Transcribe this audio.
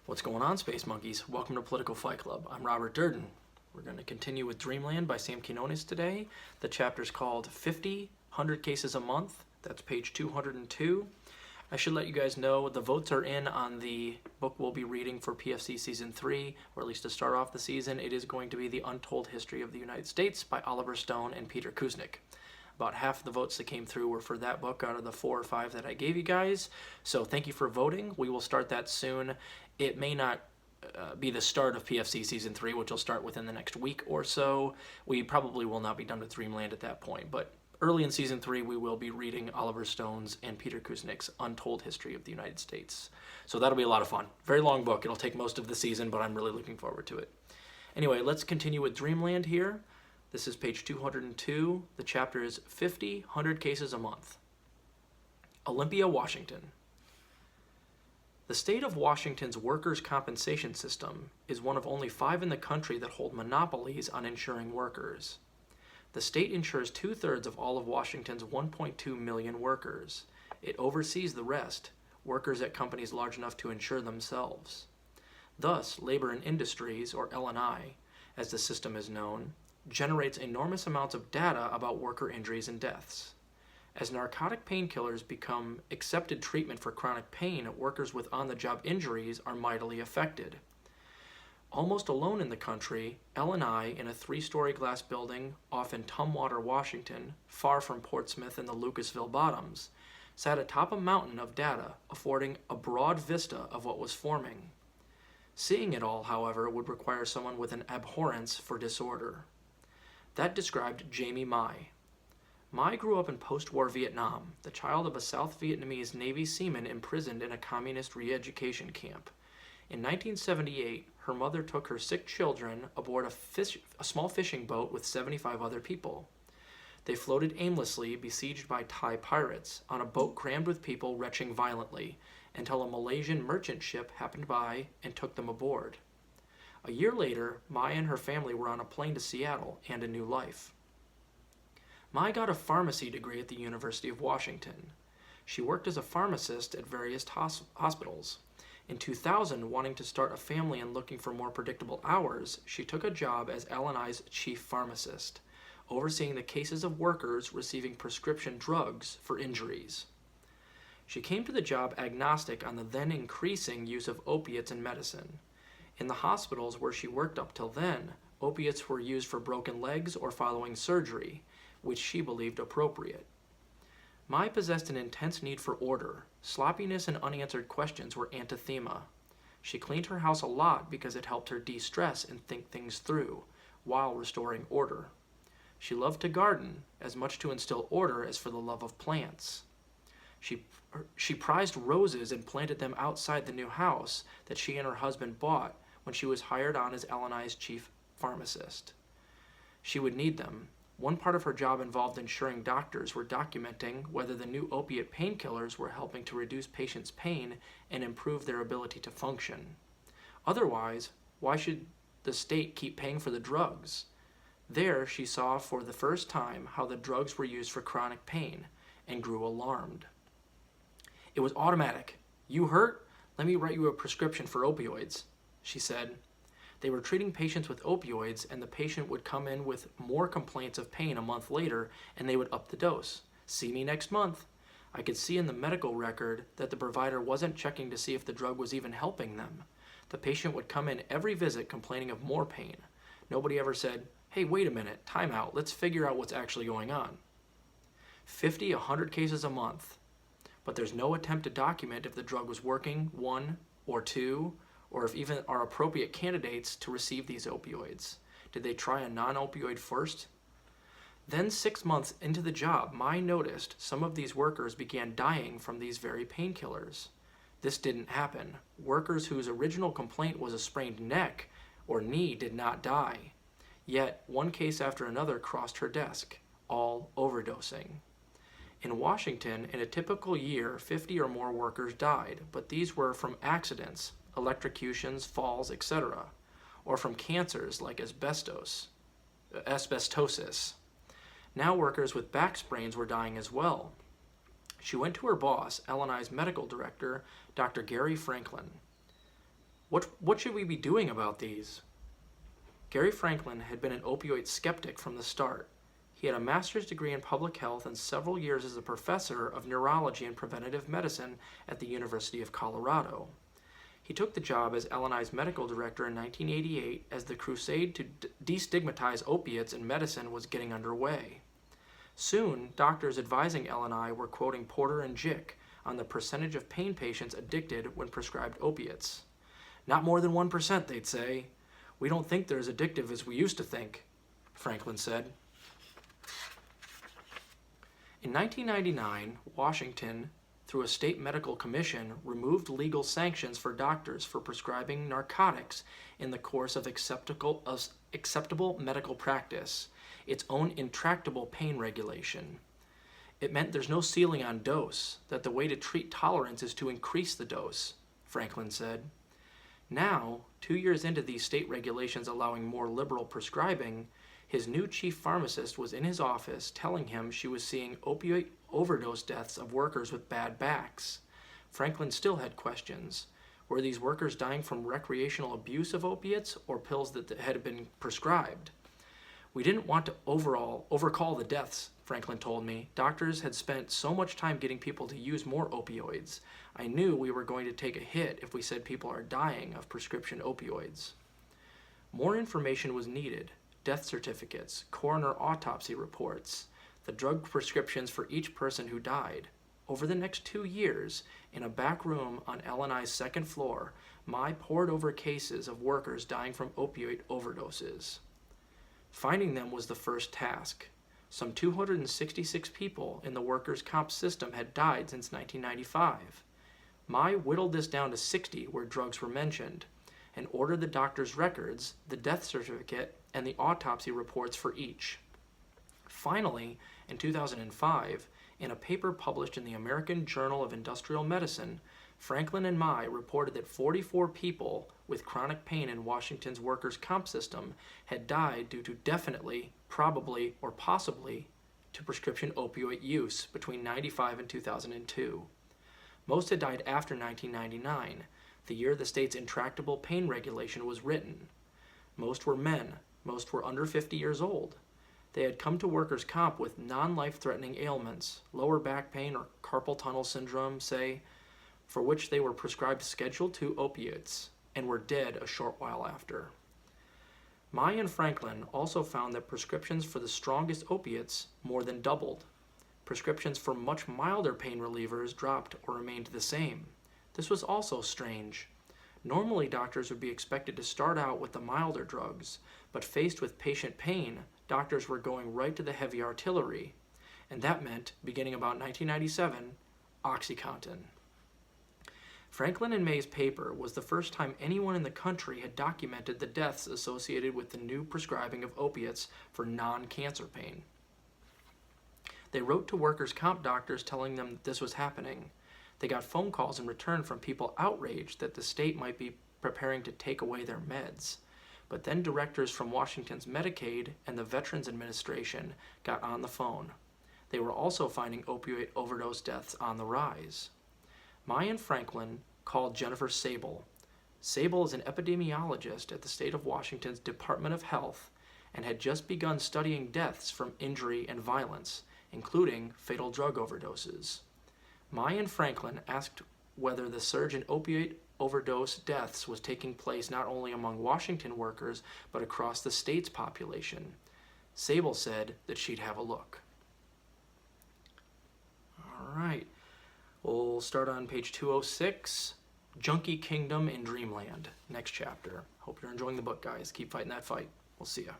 What's going on, Space Monkeys? Welcome to Political Fight Club. I'm Robert Durden. We're going to continue with Dreamland by Sam Quinones today. The chapter's called 100 Cases a Month. That's page 202. I should let you guys know the votes are in on the book we'll be reading for PFC Season 3, or at least to start off the season. It is going to be The Untold History of the United States by Oliver Stone and Peter Kuznick. About half the votes that came through were for that book out of the 4 or 5 that I gave you guys. So thank you for voting. We will start that soon. It may not be the start of PFC Season 3, which will start within the next week or so. We probably will not be done with Dreamland at that point, but early in Season 3, we will be reading Oliver Stone's and Peter Kuznick's Untold History of the United States. So that'll be a lot of fun. Very long book. It'll take most of the season, but I'm really looking forward to it. Anyway, let's continue with Dreamland here. This is page 202. The chapter is 100 Cases a Month. Olympia, Washington. The state of Washington's workers' compensation system is one of only 5 in the country that hold monopolies on insuring workers. The state insures 2/3 of all of Washington's 1.2 million workers. It oversees the rest, workers at companies large enough to insure themselves. Thus, Labor and Industries, or L&I, as the system is known, generates enormous amounts of data about worker injuries and deaths. As narcotic painkillers become accepted treatment for chronic pain, workers with on-the-job injuries are mightily affected. Almost alone in the country, L&I, in a 3-story glass building off in Tumwater, Washington, far from Portsmouth and the Lucasville Bottoms, sat atop a mountain of data, affording a broad vista of what was forming. Seeing it all, however, would require someone with an abhorrence for disorder. That described Jamie Mai. Mai grew up in post-war Vietnam, the child of a South Vietnamese Navy seaman imprisoned in a communist re-education camp. In 1978, her mother took her 6 children aboard a small fishing boat with 75 other people. They floated aimlessly, besieged by Thai pirates, on a boat crammed with people retching violently, until a Malaysian merchant ship happened by and took them aboard. A year later, Mai and her family were on a plane to Seattle and a new life. Mai got a pharmacy degree at the University of Washington. She worked as a pharmacist at various hospitals. In 2000, wanting to start a family and looking for more predictable hours, she took a job as L&I's chief pharmacist, overseeing the cases of workers receiving prescription drugs for injuries. She came to the job agnostic on the then increasing use of opiates in medicine. In the hospitals where she worked up till then, opiates were used for broken legs or following surgery, which she believed appropriate. Mai possessed an intense need for order. Sloppiness and unanswered questions were anathema. She cleaned her house a lot because it helped her de-stress and think things through, while restoring order. She loved to garden, as much to instill order as for the love of plants. She prized roses and planted them outside the new house that she and her husband bought when she was hired on as L&I's chief pharmacist. She would need them. One part of her job involved ensuring doctors were documenting whether the new opiate painkillers were helping to reduce patients' pain and improve their ability to function. Otherwise, why should the state keep paying for the drugs? There, she saw for the first time how the drugs were used for chronic pain and grew alarmed. It was automatic. "You hurt? Let me write you a prescription for opioids," she said. They were treating patients with opioids, and the patient would come in with more complaints of pain a month later, and they would up the dose. "See me next month." I could see in the medical record that the provider wasn't checking to see if the drug was even helping them. The patient would come in every visit complaining of more pain. Nobody ever said, "Hey, wait a minute, time out, let's figure out what's actually going on." 100 cases a month. But there's no attempt to document if the drug was working, 1 or 2, or if even are appropriate candidates to receive these opioids. Did they try a non-opioid first? Then 6 months into the job, Mai noticed some of these workers began dying from these very painkillers. This didn't happen. Workers whose original complaint was a sprained neck or knee did not die. Yet, one case after another crossed her desk, all overdosing. In Washington, in a typical year, 50 or more workers died, but these were from accidents, electrocutions, falls, etc., or from cancers like asbestosis. Now workers with back sprains were dying as well. She went to her boss, L&I's medical director, Dr. Gary Franklin. What should we be doing about these? Gary Franklin had been an opioid skeptic from the start. He had a master's degree in public health and several years as a professor of neurology and preventative medicine at the University of Colorado. He took the job as LNI's medical director in 1988 as the crusade to destigmatize opiates in medicine was getting underway. Soon, doctors advising LNI were quoting Porter and Jick on the percentage of pain patients addicted when prescribed opiates. Not more than 1%, they'd say. We don't think they're as addictive as we used to think, Franklin said. In 1999, Washington, through a state medical commission, removed legal sanctions for doctors for prescribing narcotics in the course of acceptable medical practice, its own intractable pain regulation. It meant there's no ceiling on dose, that the way to treat tolerance is to increase the dose, Franklin said. Now, 2 years into these state regulations allowing more liberal prescribing, his new chief pharmacist was in his office telling him she was seeing opioid overdose deaths of workers with bad backs. Franklin still had questions. Were these workers dying from recreational abuse of opiates or pills that had been prescribed? We didn't want to overcall the deaths, Franklin told me. Doctors had spent so much time getting people to use more opioids. I knew we were going to take a hit if we said people are dying of prescription opioids. More information was needed. Death certificates, coroner autopsy reports, the drug prescriptions for each person who died. Over the next 2 years, in a back room on LNI's second floor, Mai pored over cases of workers dying from opioid overdoses. Finding them was the first task. Some 266 people in the workers' comp system had died since 1995. Mai whittled this down to 60 where drugs were mentioned, and ordered the doctor's records, the death certificate, and the autopsy reports for each. Finally, in 2005, in a paper published in the American Journal of Industrial Medicine, Franklin and Mai reported that 44 people with chronic pain in Washington's workers' comp system had died due to definitely, probably, or possibly to prescription opioid use between 1995 and 2002. Most had died after 1999, the year the state's intractable pain regulation was written. Most were men. Most were under 50 years old. They had come to workers' comp with non-life-threatening ailments, lower back pain or carpal tunnel syndrome, say, for which they were prescribed Schedule II opiates and were dead a short while after. Mai and Franklin also found that prescriptions for the strongest opiates more than doubled. Prescriptions for much milder pain relievers dropped or remained the same. This was also strange. Normally, doctors would be expected to start out with the milder drugs, but faced with patient pain, doctors were going right to the heavy artillery, and that meant, beginning about 1997, OxyContin. Franklin and May's paper was the first time anyone in the country had documented the deaths associated with the new prescribing of opiates for non-cancer pain. They wrote to workers' comp doctors telling them that this was happening. They got phone calls in return from people outraged that the state might be preparing to take away their meds. But then directors from Washington's Medicaid and the Veterans Administration got on the phone. They were also finding opioid overdose deaths on the rise. Mai and Franklin called Jennifer Sable. Sable is an epidemiologist at the state of Washington's Department of Health and had just begun studying deaths from injury and violence, including fatal drug overdoses. Mai and Franklin asked whether the surge in opioid overdose deaths was taking place not only among Washington workers, but across the state's population. Sable said that she'd have a look. All right. We'll start on page 206, Junkie Kingdom in Dreamland, next chapter. Hope you're enjoying the book, guys. Keep fighting that fight. We'll see ya.